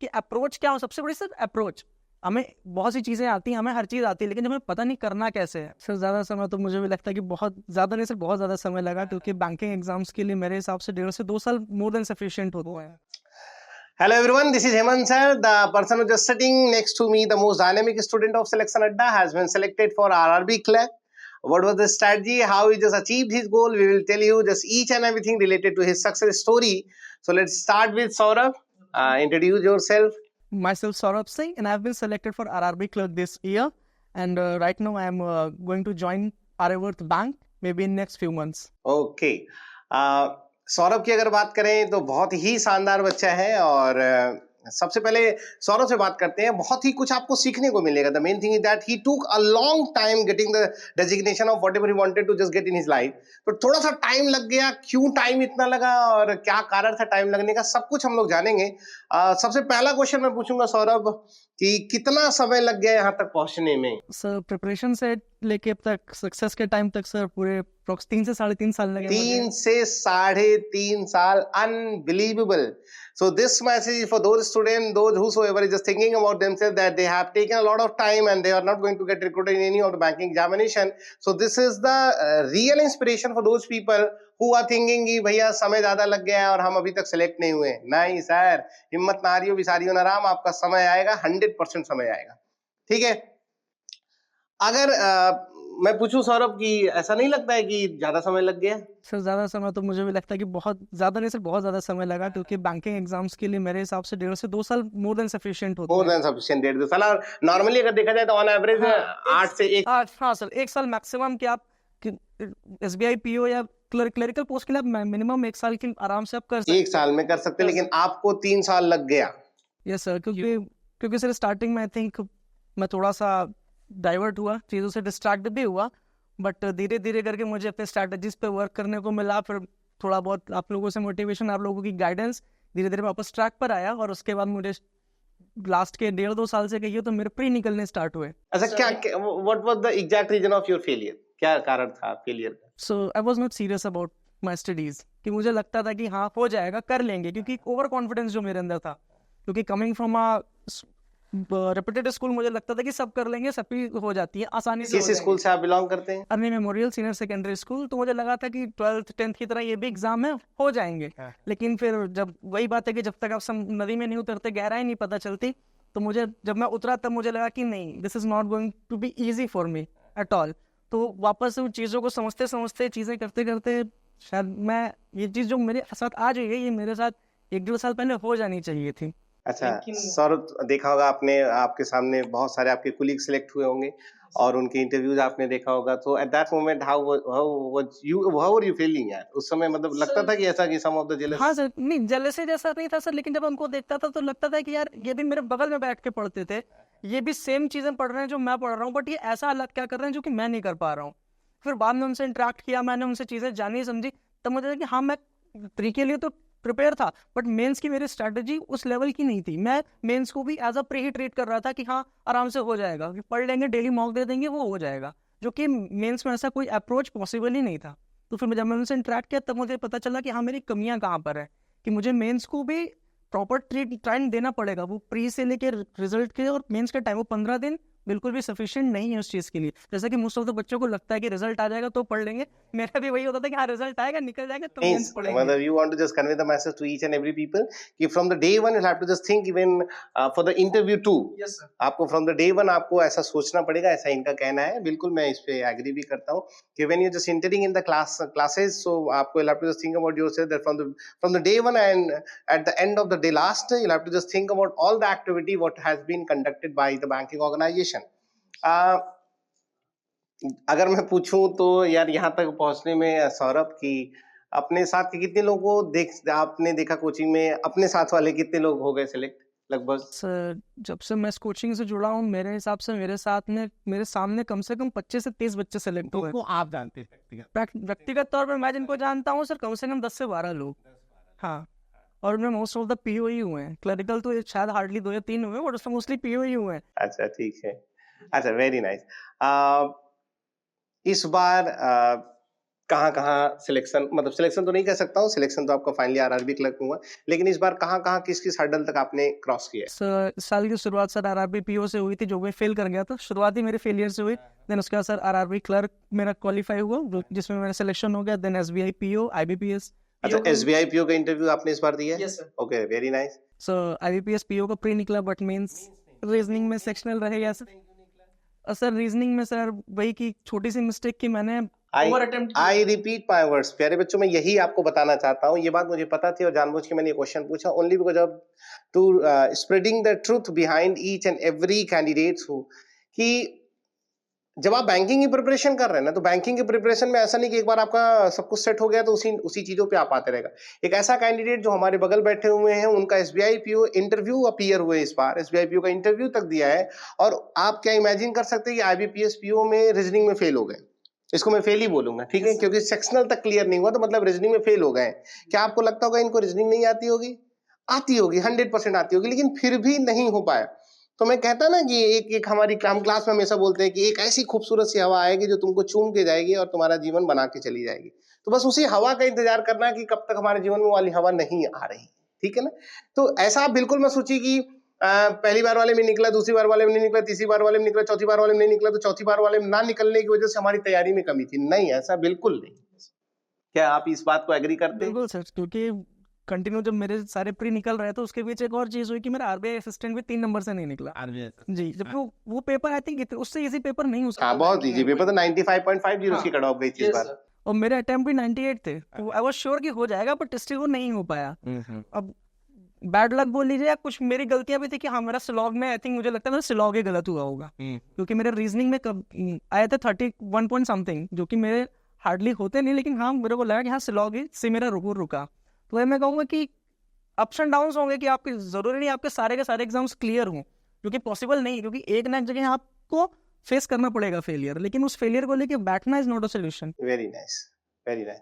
कि अप्रोच क्या हो। सबसे बड़ी सर अप्रोच, हमें बहुत सी चीज़ें आती हैं, हमें हर चीज़ आती है, लेकिन हमें पता नहीं करना कैसे है। सर ज़्यादा समय तो मुझे भी लगता है कि बहुत ज़्यादा नहीं सर, बहुत ज़्यादा समय लगा, क्योंकि बैंकिंग एग्जाम्स के लिए मेरे हिसाब से 1.5 से 2 साल मोर देन सफिशिएंट होते हैं। Hello everyone, this is Hemant sir. The person who just sitting next to me, the most dynamic student of Selection Adda, has been selected for RRB clerk. What was the strategy? How he just achieved his goal? We will tell you just each and everything related to his success story. So let's start with Saurabh. Introduce yourself. Myself Saurabh Singh, and I've been selected for RRB clerk this year, and right now I am going to join Aryavarth Bank maybe in next few months. Okay. Saurabh की अगर बात करें तो बहुत ही शानदार बच्चा है और सबसे पहले सौरभ से बात करते हैं। बहुत ही कुछ आपको सीखने को मिलेगा। The main thing is that he took a long time getting the designation of whatever he wanted to just get in his life. तो थोड़ा सा टाइम लग गया, क्यों टाइम इतना लगा और क्या कारण था टाइम लगने का, सब कुछ हम लोग जानेंगे। सबसे पहला क्वेश्चन मैं पूछूंगा सौरभ कि कितना समय लग गया यहाँ तक पहुंचने में? सर प्रिपरेशन से लेके अब तक सक्सेस के टाइम तक सर पूरे 3 से 3.5 साल लगे। 3 से 3.5 साल, unbelievable. So this message is for those students, those whosoever is just thinking about themselves that they have taken a lot of time and they are not going to get recruited in any of the banking examination. So this is the real inspiration for those people who are thinking कि भैया समय ज्यादा लग गया है और हम अभी तक सेलेक्ट नहीं हुए। नहीं सर, हिम्मत ना हारियो, बिसारियो ना राम, आपका समय आएगा, 100% समय आएगा। ठीक है। अगर मैं पूछूं सौरभ कि ऐसा नहीं लगता है कि ज्यादा समय लग गया? सर ज़्यादा समय तो मुझे भी लगता है कि बहुत ज़्यादा नहीं सर, बहुत ज़्यादा समय लगा, क्योंकि बैंकिंग एग्जाम्स के लिए मेरे हिसाब से 1.5 से 2 साल मोर देन सफिशिएंट होते हैं। मोर देन सफिशिएंट, 1.5 साल। और नॉर्मली अगर देखा जाए तो ऑन एवरेज 8 से 1। हाँ सर, 1 साल मैक्सिमम कि आप SBI PO या क्लरिकल पोस्ट के लिए आप मिनिमम 1 साल की आराम से आप कर सकते। 1 साल में कर सकते, लेकिन आपको 3 साल लग गया। यस सर, क्योंकि सर स्टार्टिंग में आई थिंक मैं थोड़ा सा डाइवर्ट हुआ, चीज़ों से डिस्ट्रैक्ट भी हुआ, बट धीरे धीरे करके मुझे अपने स्ट्रैटेजीज पे वर्क करने को मिला। फिर थोड़ा बहुत आप लोगों से मोटिवेशन, आप लोगों की गाइडेंस, धीरे धीरे वापस ट्रैक पर आया, और उसके बाद मुझे लास्ट के 1.5-2 साल से कहिए तो मेरे प्री निकलने स्टार्ट हुए। अच्छा, क्या what was the exact reason of your failure? क्या कारण था फेलियर का? So I was not serious about my studies, कि मुझे लगता था कि हाँ हो जाएगा, कर लेंगे, क्योंकि ओवर कॉन्फिडेंस जो मेरे अंदर था, क्योंकि coming from a reputed school, मुझे लगता था कि सब कर लेंगे, सब ही हो जाती है आसानी से। किस स्कूल से आप बिलोंग करते हैं? Arni memorial senior secondary school. तो मुझे लगा था कि 12th 10th की तरह ये भी एग्जाम है, हो जाएंगे। लेकिन फिर जब वही बात है कि जब तक आप नदी में नहीं उतरते, गहराई नहीं पता चलती, तो मुझे जब मैं उतरा तब मुझे लगा कि नहीं, this is not going to be easy for me at all. तो वापस उन चीज़ों को समझते समझते, चीज़ें करते करते, शायद मैं ये चीज़ जो मेरे साथ आज हुई है, ये मेरे साथ 1-1.5 साल पहले हो जानी चाहिए थी। अच्छा सौरभ, देखा होगा आपने, आपके सामने बहुत सारे आपके कुलीग सिलेक्ट हुए होंगे और उनके इंटरव्यूज आपने देखा होगा। तो at that moment how were you feeling यार? उस समय मतलब लगता था कि ऐसा कि सम ऑफ द जेलस? हाँ सर, नहीं जेलसी जैसा नहीं था सर, लेकिन जब उनको देखता था तो लगता था कि यार ये भी मेरे बगल में बैठ के पढ़ते थे, ये भी सेम चीजें पढ़ रहे हैं जो मैं पढ़ रहा हूँ, बट ये ऐसा अलग क्या कर रहे हैं जो कि मैं नहीं कर पा रहा हूँ। फिर बाद में उनसे इंटरेक्ट किया, मैंने उनसे चीजें जानी समझी, तब मुझे लगा कि हाँ मैं प्री के लिए तो प्रिपेयर था, बट मेंस की मेरी स्ट्रैटेजी उस लेवल की नहीं थी। मैं मेंस को भी एज अ प्री ही ट्रीट कर रहा था कि हाँ आराम से हो जाएगा, कि पढ़ लेंगे, डेली मॉक दे देंगे, वो हो जाएगा, जो कि मेंस में ऐसा कोई अप्रोच पॉसिबल ही नहीं था। तो फिर जब मैंने उनसे इंटरेक्ट किया तब मुझे पता चला कि हाँ मेरी कमियां कहाँ पर है, कि मुझे मेंस को भी प्रॉपर ट्राइन देना पड़ेगा। वो प्री से लेके रिजल्ट के और मेंस के टाइम, वो 15 दिन बिल्कुल भी सफिशिएंट नहीं है उस चीज़ के लिए। जैसा कि मोस्ट ऑफ द बच्चों को लगता है कि रिजल्ट आ जाएगा तो पढ़ लेंगे, मेरा भी वही होता था कि हाँ रिजल्ट आएगा, निकल जाएगा तो मेंस पढ़ेंगे। मतलब you want to just convey the message to each and every people कि from the day one you have to just think even for the interview too। Yes sir। आपको from the day one आपको ऐसा सोचना पड़ेगा, ऐसा इनका कहना है। बिल्कुल मैं इस पे एग्री भी करता हूँ कि when you just entering in the classes, so आपको you'll have to just think about yourself that from the day one and at the end of the day last, you'll have to just think about all the activity what has been conducted by the banking organization। अगर मैं पूछूं तो यार यहाँ तक पहुंचने में सौरभ की अपने साथ के कितने लोगों को आपने देखा कोचिंग में, अपने साथ वाले कितने लोग हो गए सिलेक्ट लगभग? सर जब से मैं इस कोचिंग से जुड़ा हूँ, मेरे हिसाब से मेरे सामने कम से कम 25 से 30 बच्चे सेलेक्ट हुए। आप जानते हैं व्यक्तिगत तौर पर मैं जिनको जानता हूँ सर, कम से कम 10 से 12 लोग। हाँ, और उनमें मोस्ट ऑफ द PO ही हुए हैं। क्लरिकल तो शायद हार्डली 2 या 3 हुए, और उसमें मोस्टली PO ही हुए हैं। अच्छा ठीक है। अच्छा वेरी नाइस। इस बार कहाँ कहाँ सिलेक्शन, मतलब सिलेक्शन तो नहीं कह सकता हूँ, सिलेक्शन तो आपका फाइनली आरआरबी क्लर्क में हुआ, लेकिन इस बार कहाँ कहाँ किस किस हर्डल तक आपने क्रॉस किया है? इस साल की शुरुआत सर आरआरबी पीओ से हुई थी, जो मैं फेल कर गया था, शुरुआती मेरे फेलियर से हुई। देन उसके बाद सर आरआरबी क्लर्क मेरा क्वालिफाई हुआ, जिसमें मेरा सिलेक्शन हो गया। Then SBI PO, IBPS. अच्छा, एसबीआई पीओ का इंटरव्यू आपने इस बार दिया है? Yes sir. Okay, very nice. So IBPS PO का प्री निकला, बट मींस रीजनिंग में सेक्शनल रहेगा सर। और सर रीजनिंग में सर वही की छोटी सी मिस्टेक की मैंने over attempt I repeat my words, प्यारे बच्चों, मैं यही आपको बताना चाहता हूँ। ये बात मुझे पता थी और जानबूझ के मैंने ये क्वेश्चन पूछा, only because of to spreading the truth behind each and every candidates who, कि जब आप बैंकिंग की प्रिपरेशन कर रहे हैं ना, तो बैंकिंग की प्रिपरेशन में ऐसा नहीं कि एक बार आपका सब कुछ सेट हो गया तो उसी उसी चीजों पे आप आते रहेगा। एक ऐसा कैंडिडेट जो हमारे बगल बैठे हुए हैं, उनका एसबीआई पीओ इंटरव्यू अपीयर हुए, इस बार एसबीआई पीओ का इंटरव्यू तक दिया है, और आप क्या इमेजिन कर सकते हैं कि आईबीपीएस पीओ में रीजनिंग में फेल हो गए। इसको मैं फेल ही बोलूंगा, ठीक है, क्योंकि सेक्शनल तक क्लियर नहीं हुआ, तो मतलब रीजनिंग में फेल हो गए। क्या आपको लगता होगा इनको रीजनिंग नहीं आती होगी? आती होगी, 100% आती होगी, लेकिन फिर भी नहीं हो पाया। तो मैं कहता ना कि एक एक हमारी हम क्लास में हमेशा बोलते हैं कि एक ऐसी खूबसूरत सी हवा आएगी जो तुमको चूम के जाएगी और तुम्हारा जीवन बना के चली जाएगी। तो बस उसी हवा का इंतजार करना है कि कब तक हमारे जीवन में वाली हवा नहीं आ रही, ठीक है ना? तो ऐसा आप बिल्कुल मत सोचिए कि पहली बार वाले में निकला, दूसरी बार वाले में नहीं निकला, तीसरी बार वाले में निकला, चौथी बार वाले में नहीं निकला, तो चौथी बार वाले में ना निकलने की वजह से हमारी तैयारी में कमी थी। नहीं, ऐसा बिल्कुल नहीं। क्या आप इस बात को एग्री करते हैं? बिल्कुल सर, क्योंकि कंटिन्यू जब मेरे सारे प्री निकल रहे थे, उसके बीच एक और चीज हुई कि मेरा आरबीआई असिस्टेंट भी 3 नंबर से नहीं निकला। जी, जबकि वो पेपर आई थिंक उससे इजी पेपर नहीं हो सकता। हाँ, बहुत इजी पेपर था, 95.50 उसकी कट ऑफ गई थी इस बार। और मेरे अटेम्प्ट भी 98 थे, तो आई वाज श्योर कि हो जाएगा, बट स्टिल वो नहीं हो पाया। अब बैड लक बोल लीजिए या कुछ मेरी गलतियां भी थी कि हाँ, मेरा सिलॉग में आई थिंक मुझे लगता है मेरा सिलॉग ही गलत हुआ होगा, क्योंकि मेरे रीजनिंग में कब आए थे 31 पॉइंट समथिंग, जो कि मेरे हार्डली होते नहीं, लेकिन हाँ मेरे को लगा कि हाँ सिलॉग ही से मेरा रुका। तो मैं कहूँगा कि अप्स एंड डाउन्स होंगे, कि आपके जरूरी नहीं आपके सारे के सारे एग्जाम्स क्लियर हों, क्योंकि पॉसिबल नहीं, क्योंकि एक ना एक जगह आपको फेस करना पड़ेगा फेलियर, लेकिन उस फेलियर को लेके बैठना is not a solution. Very nice, very nice.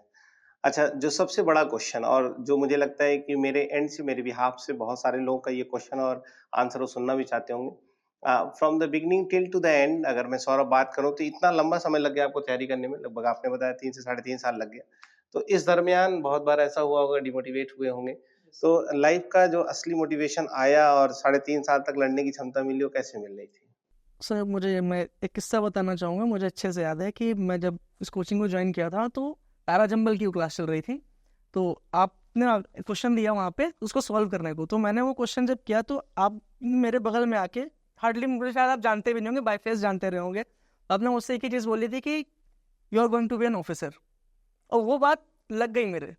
अच्छा, जो सबसे बड़ा क्वेश्चन और जो मुझे लगता है कि मेरे एंड से, मेरे बिहाफ से बहुत सारे लोगों का ये क्वेश्चन और आंसर वो सुनना भी चाहते होंगे। From the beginning till two the end, अगर मैं सौरभ बात करूं तो इतना लंबा समय लग गया आपको तैयारी करने में, लगभग आपने बताया 3 से 3.5 साल लग गया। तो इस दरमियान बहुत बार ऐसा हुआ होगा, डिमोटिवेट हुए होंगे। तो लाइफ का जो असली मोटिवेशन आया और 3.5 साल तक लड़ने की क्षमता मिली, वो कैसे मिल रही थी? सर मैं एक किस्सा बताना चाहूँगा। मुझे अच्छे से याद है कि मैं जब इस कोचिंग को ज्वाइन किया था, तो पैरा जंबल की क्लास चल रही थी, तो आपने क्वेश्चन दिया वहाँ पे उसको सॉल्व करने को। तो मैंने वो क्वेश्चन जब किया, तो आप मेरे बगल में आके, हार्डली मुझे शायद आप जानते भी नहीं होंगे, बाय फेस जानते रहे होंगे, आपने मुझसे एक ही चीज़ बोली थी कि you are going to be an officer, और वो बात लग गई मेरे।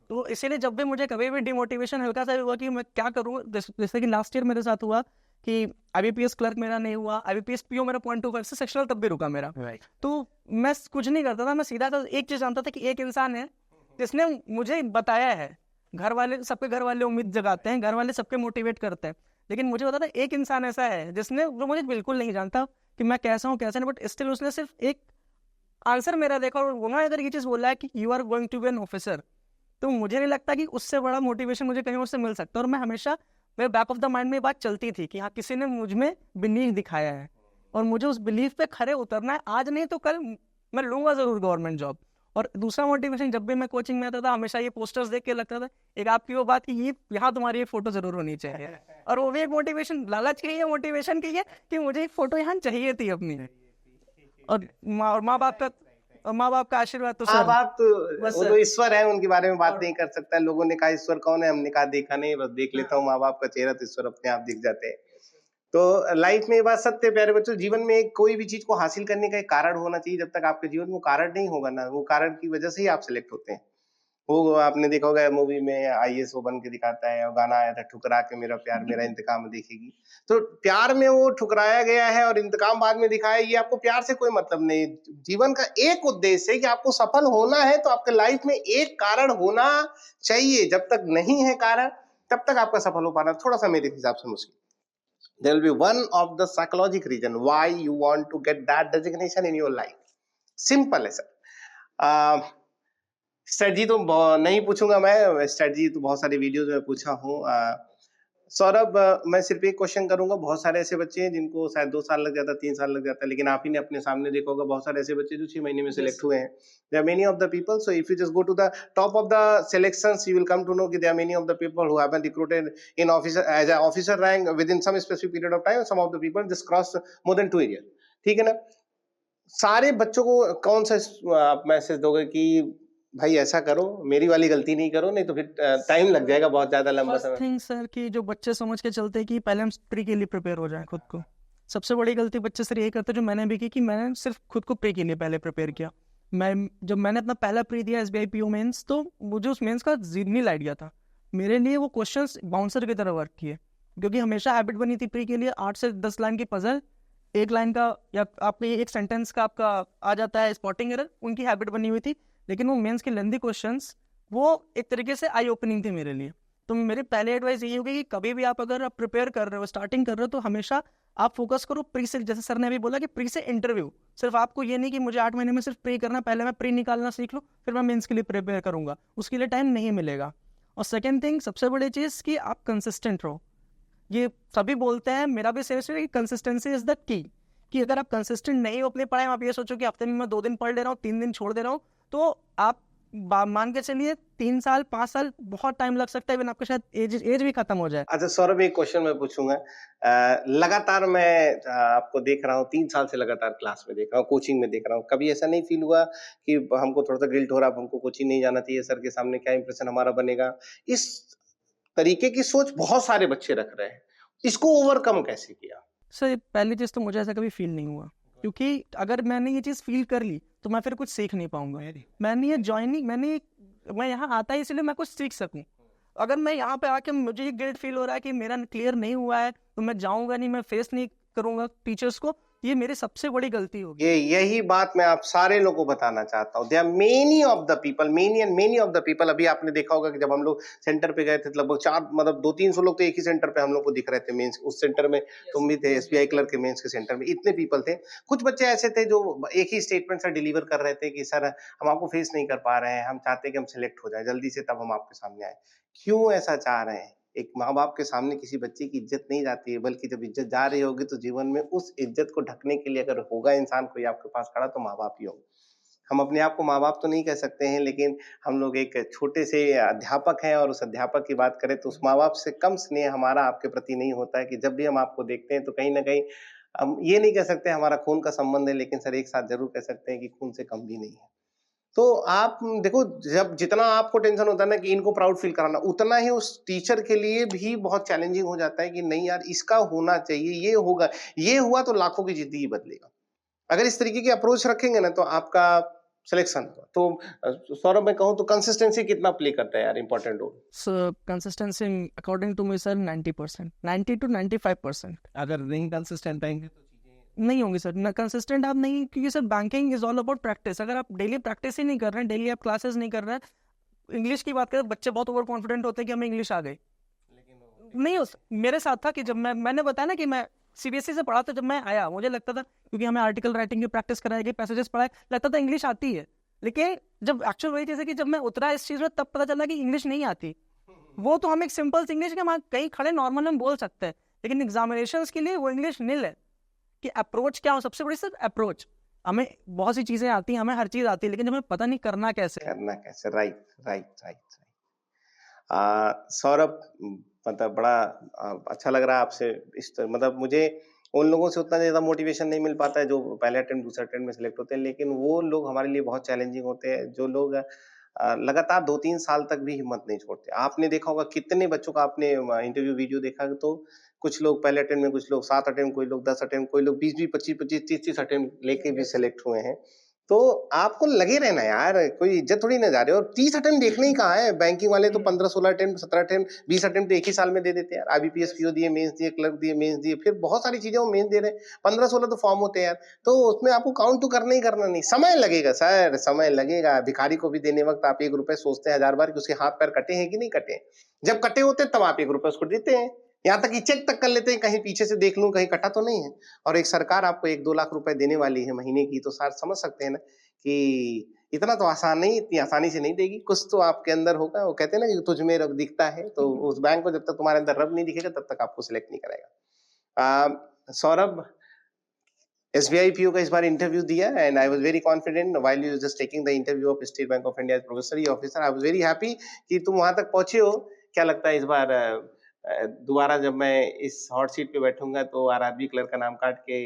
तो इसीलिए जब भी मुझे कभी भी डिमोटिवेशन हल्का सा हुआ कि मैं क्या करूँ, जैसे कि लास्ट ईयर मेरे साथ हुआ कि आईबीपीएस क्लर्क मेरा नहीं हुआ, आईबीपीएस पीओ मेरा 0.25 से सेक्शनल तब भी रुका मेरा। तो मैं कुछ नहीं करता था, मैं सीधा था एक चीज जानता था कि एक इंसान है जिसने मुझे बताया है। घर वाले, सबके घर वाले उम्मीद जगाते हैं, घर वाले सबके मोटिवेट करते हैं, लेकिन मुझे पता था एक इंसान ऐसा है जिसने, जो मुझे बिल्कुल नहीं जानता कि मैं कैसा हूँ कैसा नहीं, बट स्टिल उसने सिर्फ एक आंसर मेरा देखा और उन्होंने अगर ये चीज बोला है कि you are going to be an officer, तो मुझे नहीं लगता कि उससे बड़ा मोटिवेशन मुझे कहीं और से मिल सकता है। और मैं हमेशा, मेरे बैक ऑफ द माइंड में ये बात चलती थी कि हाँ, किसी ने मुझ में बिलीव दिखाया है और मुझे उस बिलीव पे खरे उतरना है, आज नहीं तो कल मैं लूंगा जरूर गवर्नमेंट जॉब। और दूसरा मोटिवेशन, जब भी मैं कोचिंग में आता था, हमेशा ये पोस्टर्स देख के लगता था, एक आपकी वो बात कि ये यहाँ तुम्हारी ये फोटो जरूर होनी चाहिए, और वो भी एक मोटिवेशन, लालच की है, मोटिवेशन की है कि मुझे एक फोटो यहाँ चाहिए थी अपनी। और माँ बाप का आशीर्वाद तो हाँ, सर, बात तो, बस वो तो ईश्वर है, उनके बारे में बात नहीं कर सकता। लोगों ने कहा ईश्वर कौन है, हमने कहा देखा नहीं, बस देख लेता हूँ माँ बाप का चेहरा, तो ईश्वर अपने आप दिख जाते हैं। तो लाइफ में ये बात सत्य है प्यारे बच्चों, जीवन में कोई भी चीज को हासिल करने का एक कारण होना चाहिए। जब तक आपके जीवन में वो कारण नहीं होगा ना, वो कारण की वजह से ही आप सिलेक्ट होते हैं। वो आपने देखा होगा मूवी में आईएएस वो बन के दिखाता है, और गाना आया था ठुकरा के मेरा प्यार मेरा इंतकाम देखेगी। तो प्यार में वो ठुकराया गया है और इंतकाम बाद में दिखाया, ये आपको प्यार से कोई मतलब नहीं। जीवन का एक उद्देश्य है कि आपको सफल होना है, तो आपके लाइफ में एक कारण होना चाहिए। जब तक नहीं है कारण, तब तक आपका सफल हो पाना थोड़ा सा मेरे हिसाब से मुश्किल। There will be one of the psychological reason why you want to get that designation in your life. Simple है सर। स्ट्रेटजी तो नहीं पूछूंगा मैं, स्ट्रेटजी तो बहुत सारी वीडियोस में पूछा हूँ। सौरभ, मैं सिर्फ एक क्वेश्चन करूंगा। बहुत सारे ऐसे बच्चे हैं जिनको शायद 2 साल लग जाता है, 3 साल लग जाता है, लेकिन आप ही ने अपने सामने देखा होगा बहुत सारे ऐसे बच्चे जो 6 महीने में सिलेक्ट हुए हैं। There are many of the people, so if you just go to the top of the selections, you will come to know कि there are many of the people who have been recruited in officer as a officer rank within some specific period of time, some of the people just cross more than 2 year. ठीक है ना? सारे बच्चों को कौन सा आप message दोगे कि भाई ऐसा करो, मेरी वाली गलती नहीं करो, नहीं तो फिर टाइम लग जाएगा बहुत ज्यादा लंबा फर्स्ट समय। थिंग सर कि जो बच्चे समझ के चलते हैं कि पहले हम प्री के लिए प्रिपेयर हो जाएं खुद को। सबसे बड़ी गलती बच्चे सर यही करते हैं, जो मैंने भी की, कि मैंने सिर्फ खुद को प्री के लिए पहले प्रिपेयर किया। जब मैंने अपना पहला प्री दिया SBI PO मेंस, तो मुझे उस मेंस का नील आइडिया था। मेरे लिए वो क्वेश्चंस बाउंसर की तरह वर्क किए, क्योंकि हमेशा हैबिट बनी थी प्री के लिए 8 से 10 लाइन की पजल, एक लाइन का या आपके एक सेंटेंस का आपका आ जाता है स्पॉटिंग एरर, उनकी हैबिट बनी हुई थी। लेकिन वो मेंस के लेंथी क्वेश्चंस वो एक तरीके से आई ओपनिंग थी मेरे लिए। तो मेरी पहले एडवाइस यही होगी कि कभी भी आप अगर आप प्रिपेयर कर रहे हो, स्टार्टिंग कर रहे हो, तो हमेशा आप फोकस करो प्री से। जैसे सर ने अभी बोला कि प्री से इंटरव्यू, सिर्फ आपको ये नहीं कि मुझे 8 महीने में सिर्फ प्री करना, पहले मैं प्री निकालना सीख लूँ फिर मैं मेंस के लिए प्रिपेयर करूंगा, उसके लिए टाइम नहीं मिलेगा। और सेकेंड थिंग, सबसे बड़ी चीज़ कि आप कंसिस्टेंट रहो। ये सभी बोलते हैं, मेरा भी सेम है कि कंसिस्टेंसी इज द की। कि अगर आप कंसिस्टेंट नहीं हो अपनी पढ़ाई में, आप ये सोचो कि हफ्ते में मैं 2 दिन पढ़ ले रहा हूँ, 3 दिन छोड़ दे रहा हूँ, तो आप मान के चलिए 3 साल 5 साल बहुत टाइम लग सकता है, इवन आपका शायद एज भी खत्म हो जाए। अच्छा सौरभ, एक क्वेश्चन मैं पूछूंगा। लगातार मैं आपको देख रहा हूँ, 3 साल से लगातार क्लास में देख रहा हूँ, कोचिंग में देख रहा हूँ। कभी ऐसा नहीं फील हुआ कि हमको थोड़ा सा गिल्ट हो रहा, अब हमको कोचिंग नहीं जाना चाहिए, सर के सामने क्या इंप्रेशन हमारा बनेगा? इस तरीके की सोच बहुत सारे बच्चे रख रहे हैं, इसको ओवरकम कैसे किया? सर पहली चीज़ तो मुझे ऐसा कभी फील नहीं हुआ, क्योंकि अगर मैंने ये चीज़ फील कर ली तो मैं फिर कुछ सीख नहीं पाऊंगा। मैं यहाँ आता ही इसलिए मैं कुछ सीख सकूं। अगर मैं यहाँ पे आके मुझे ये गिल्ट फील हो रहा है कि मेरा क्लियर नहीं हुआ है, तो मैं जाऊंगा नहीं, मैं फेस नहीं करूंगा टीचर्स को, ये मेरी सबसे बड़ी गलती होगी। यही बात मैं आप सारे लोगों को बताना चाहता हूँ। There are many of the people, many and many of the people. अभी आपने देखा होगा कि जब हम लोग सेंटर पे गए थे, लगभग 4 मतलब 200-300 लोग तो एक ही सेंटर पे हम लोग को दिख रहे थे मेंस। उस सेंटर में तुम भी थे, SBI क्लर्क के मेंस के सेंटर में इतने पीपल थे। कुछ बच्चे ऐसे थे जो एक ही स्टेटमेंट से डिलीवर कर रहे थे कि सर हम आपको फेस नहीं कर पा रहे हैं, हम चाहते हैं कि हम सिलेक्ट हो जाए जल्दी से, तब हम आपके सामने आए। क्यों ऐसा चाह रहे हैं? एक माँ-बाप के सामने किसी बच्चे की इज़्ज़त नहीं जाती है, बल्कि जब इज़्ज़त जा रही होगी तो जीवन में उस इज़्ज़त को ढकने के लिए अगर होगा इंसान कोई आपके पास खड़ा, तो माँ-बाप ही होंगे। हम अपने आप को माँ-बाप तो नहीं कह सकते हैं, लेकिन हम लोग एक छोटे से अध्यापक हैं, और उस अध्यापक की बात करें तो उस माँ-बाप से कम स्नेह हमारा आपके प्रति नहीं होता है कि जब भी हम आपको देखते हैं तो कहीं न कहीं हम ये नहीं कह सकते हमारा खून का संबंध है, लेकिन सर एक साथ ज़रूर कह सकते हैं कि खून से कम भी नहीं है। तो आप देखो, जब जितना आपको टेंशन होता है ना कि इनको प्राउड फील कराना, उतना ही उस टीचर के लिए भी बहुत चैलेंजिंग हो जाता है कि नहीं यार, इसका होना चाहिए, ये होगा, ये हुआ तो लाखों की जिंदगी बदलेगा। अगर इस तरीके की अप्रोच रखेंगे ना तो आपका सिलेक्शन होगा। तो सौरभ, मैं कहूँ तो कंसिस्टेंसी कितना प्ले करता है यार important role? So consistency according to me sir 90%, 90 to 95%। अगर नहीं कंसिस्टेंट रहेंगे तो नहीं होंगे सर, ना कंसिस्टेंट आप नहीं, क्योंकि sir banking is all about practice. अगर आप डेली प्रैक्टिस ही नहीं कर रहे हैं, डेली आप क्लासेस नहीं कर रहे हैं। इंग्लिश की बात करें, बच्चे बहुत ओवर कॉन्फिडेंट होते हैं कि हमें इंग्लिश आ गई। नहीं हो मेरे साथ था कि जब मैंने बताया ना कि मैं CBSE से पढ़ा, तो जब मैं आया मुझे लगता था, क्योंकि हमें आर्टिकल राइटिंग की प्रैक्टिस कराई गई, पैसेजेस पढ़ाए, लगता था इंग्लिश आती है। लेकिन जब एक्चुअल वही चीज़ है कि जब मैं उतरा इस चीज़ में, तब पता चला कि इंग्लिश नहीं आती। वो तो हम एक सिंपल इंग्लिश के, हम कहीं खड़े नॉर्मल में बोल सकते हैं, लेकिन एग्जामिनेशन के लिए वो इंग्लिश नील है। कि अप्रोच क्या हो, सबसे बड़ी सर अप्रोच। हमें बहुत सी चीजें आती हैं, हमें हर चीज आती है, लेकिन हमें पता नहीं करना कैसे। Right right right. सौरभ, मतलब बड़ा अच्छा लग रहा है आपसे मतलब मुझे उन लोगों से उतना ज़्यादा मोटिवेशन नहीं मिल पाता है जो पहले अटेम्प्ट दूसरे अटेम्प्ट में सिलेक्ट होते हैं, लेकिन वो लोग हमारे लिए बहुत चैलेंजिंग होते हैं, जो लोग लगातार 2-3 साल तक भी हिम्मत नहीं छोड़ते। आपने देखा होगा कितने बच्चों का आपने इंटरव्यू वीडियो देखा, तो कुछ लोग पहले अटेम्प्ट में, कुछ लोग 7 अटेम्प्ट, कोई लोग 10 अटेम्प्ट, कोई लोग 20-20, 25-25, 30-30 अटेम्प्ट लेके भी सिलेक्ट हुए हैं। तो आपको लगे रहना यार, कोई इज्जत थोड़ी ना जा रही है। और 30 अटेम्प्ट देखने ही कहाँ है, बैंकिंग वाले तो 15-16 अटेम्प्ट, 17 अटेम्प्ट, 20 अटेम्प्ट एक ही साल में दे देते हैं यार। IBPS PO दिए, मेंस दिए, क्लर्क दिए, मेंस दिए, फिर बहुत सारी चीजें वो मेंस दे रहे हैं। 15-16 तो फॉर्म होते हैं यार, तो उसमें आपको काउंट तो करना ही करना नहीं। समय लगेगा सर, समय लगेगा। भिखारी को भी देने वक्त आप 1 रुपए सोचते हैं 1000 बार कि उसके हाथ पैर कटे हैं कि नहीं कटे हैं। जब कटे होते हैं तब आप 1 रुपए उसको देते हैं। यहाँ तक कि चेक तक कर लेते हैं, कहीं पीछे से देख लूं कहीं कटा तो नहीं है। और एक सरकार आपको 1-2 लाख रुपए देने वाली है महीने की, तो सर समझ सकते हैं ना कि इतना तो आसान नहीं, इतनी आसानी से नहीं देगी, कुछ तो आपके अंदर होगा। वो कहते हैं ना कि तुझ में रब दिखता है, तो उस बैंक को जब तक तुम्हारे अंदर रब नहीं दिखेगा तब तक आपको सिलेक्ट नहीं करेगा। सौरभ, SBI PO का इस बार इंटरव्यू दिया and I was very confident while you just taking the interview of State Bank of India probationary officer. I was very happy कि तुम वहां तक पहुंचे हो। क्या लगता है इस बार दोबारा जब मैं इस हॉट सीट पे बैठूंगा तो RRB क्लर्क का नाम काट के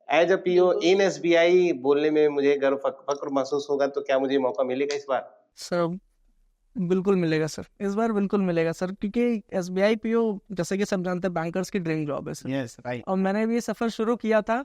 as a PO in SBI बोलने में मुझे गर्व फक्र महसूस होगा, तो क्या मुझे मौका मिलेगा इस बार? सर बिल्कुल मिलेगा सर, इस बार बिल्कुल मिलेगा सर, क्योंकि SBI PO जैसे कि सब जानते हैं बैंकर्स की ड्रीम जॉब है सर। Yes, right. और मैंने भी ये सफ़र शुरू किया था,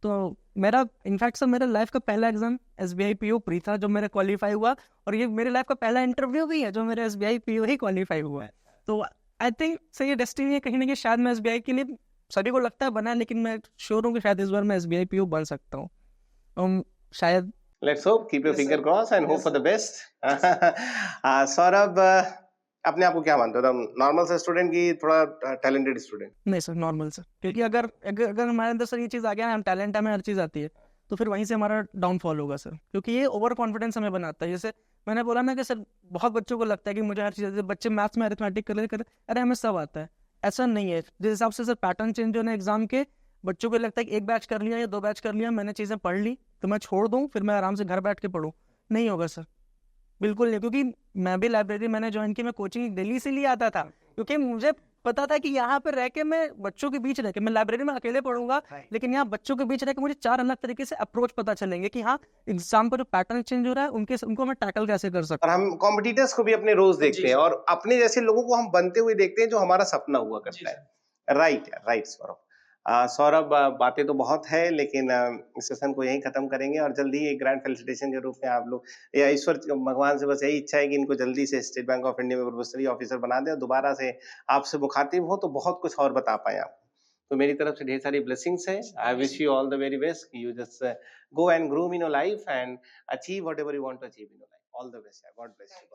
तो मेरा इनफैक्ट सर मेरा लाइफ का पहला एग्जाम SBI PO प्री था जो मेरा क्वालिफाई हुआ, और ये मेरे लाइफ का पहला इंटरव्यू भी है जो मेरा SBI PO ही क्वालिफाई हुआ है। तो आई थिंक सर ये डेस्टिनी है कहीं ना कहीं, शायद मैं SBI के लिए, सभी को लगता है बना है, लेकिन मैं श्योर हूँ कि शायद इस बार मैं SBI PO बन सकता हूँ। शायद Let's hope, keep your Yes, finger sir. crossed and hope Yes, for the best. Saurabh, अपने आप को क्या मानते हो? नॉर्मल से स्टूडेंट की थोड़ा टैलेंटेड स्टूडेंट? नहीं सर, नॉर्मल सर, क्योंकि अगर अगर अगर हमारे अंदर सर ये चीज़ आ गया ना, हम टैलेंट हमें हर चीज़ आती है, तो फिर वहीं से हमारा डाउनफॉल होगा सर, क्योंकि ये ओवर कॉन्फिडेंस हमें बनाता है। जैसे मैंने बोला ना कि सर बहुत बच्चों को लगता है कि मुझे हर चीज़, जैसे बच्चे मैथ्स में अरिथमेटिक कर अरे हमें सब आता है, ऐसा नहीं है। जिस हिसाब से सर पैटर्न चेंज होने एग्जाम के, बच्चों को लगता है कि एक बैच कर लिया या 2 बैच कर लिया, मैंने चीज़ें पढ़ ली तो मैं छोड़ दूँ, फिर मैं आराम से घर बैठ के पढ़ूँ। नहीं होगा सर, बिल्कुल नहीं, क्योंकि मैं भी लाइब्रेरी मैंने ज्वाइन की, मैं कोचिंग दिल्ली से लिए आता था, क्योंकि मुझे पता था कि यहाँ पे रह के मैं बच्चों के बीच रह के, मैं लाइब्रेरी में अकेले पढ़ूंगा, लेकिन यहाँ बच्चों के बीच रह के मुझे 4 अलग तरीके से अप्रोच पता चलेंगे कि हाँ एग्जाम पर जो पैटर्न चेंज हो रहा है उनको मैं टैकल कैसे कर और सकता हम कॉम्पिटिटर्स को भी अपने रोज देखते हैं और अपने जैसे लोगों को हम बनते हुए देखते हैं जो हमारा सपना हुआ करता है। Right right Saurabh. सौरभ, बातें तो बहुत है, लेकिन इस सेशन को यहीं खत्म करेंगे और जल्दी ही एक ग्रैंड फेलिसिटेशन के रूप में आप लोग, या ईश्वर भगवान से बस यही इच्छा है कि इनको जल्दी से स्टेट बैंक ऑफ इंडिया में प्रोफेसरी ऑफिसर बना दे और दोबारा से आपसे मुखातिब हो तो बहुत कुछ और बता पाए आप। तो मेरी तरफ से ढेर सारी ब्लेसिंग्स है। I wish you all the very best, you just go and groom in your life and achieve whatever you want to achieve in your life. All the best. God bless you.